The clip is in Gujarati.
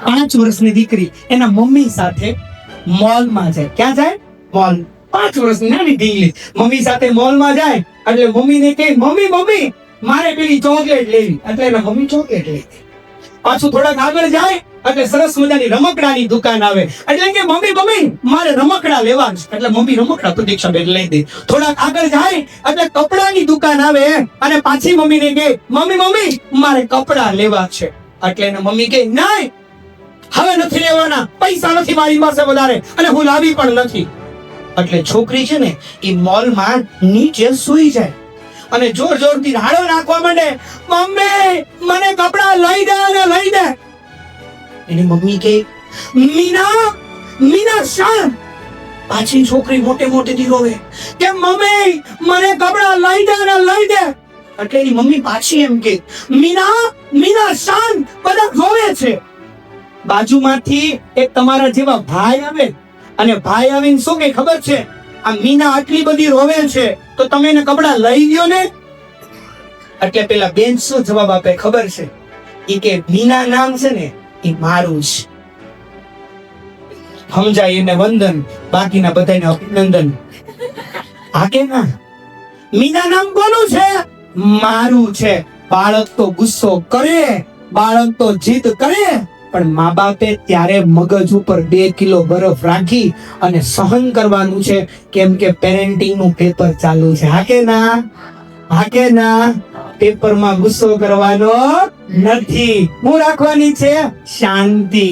5 વર્ષની દીકરી એના મમ્મી સાથે મોલમાં જાય. ક્યાં જાય? મોલ. 5 વર્ષની નાની ઢીંગલી મમ્મી સાથે મોલમાં જાય એટલે મમ્મીને કહે, મમ્મી મમ્મી મારે પેલી ચોકલેટ લેવી. એટલે એના મમ્મી ચોકલેટ લે. પાછું થોડાક આગળ જાય એટલે સરસ મજાની રમકડાની દુકાન આવે એટલે કે મમ્મી મમ્મી મારે રમકડા લેવા છે. એટલે મમ્મી રમકડા પ્રતીક્ષા બેન લઈ દે. થોડાક આગળ જાય એટલે કપડાની દુકાન આવે અને પાછી મમ્મીને કહે, મમ્મી મમ્મી મારે કપડા લેવા છે. એટલે એના મમ્મી કહે, નહીં હવે નથી લેવાના, પૈસા નથી મારી પાસે વધારે અને હું લાવી પણ નથી. એટલે છોકરી છે ને એ મોલમાં નીચે સૂઈ જાય અને જોર જોરથી રાડો નાખવા માંડે, મમ્મી મને કપડા લઈ દે અને લઈ દે. એની મમ્મી કહે, મીના મીના શાંત. પાછી છોકરી મોટે મોટેથી રોવે કે મમ્મી મને કપડા લઈ દે અને લઈ દે. એટલે એની મમ્મી પાછી એમ કે, મીના મીના શાંત, બધા રોવે છે. બાજુમાંથી એક તમારા જેવા ભાઈ આવે અને ભાઈ આવીને શું કે ખબર છે, આ મીના આટલી બધી રોવે છે તો તમે એને કપડા લઈ દો ને. એટલે પેલા બેન શું જવાબ આપે ખબર છે? ઈ કે મીના નામ છે ને એ મારું છે. સમજાય એને વંદન, બાકીના બધાને અભિનંદન. હા કે ના? મીના નામ કોનું છે? મારું છે. બાળક તો ગુસ્સો કરે, બાળક તો જીદ કરે, પણ મા બાપે ત્યારે મગજ ઉપર 2 કિલો બરફ રાખી અને સહન કરવાનું છે, કેમ કે પેરેન્ટિંગ નું પેપર ચાલુ છે. હા કે ના? હા કે ના? પેપરમાં ગુસ્સો કરવાનો નથી. હું રાખવાની છે શાંતિ.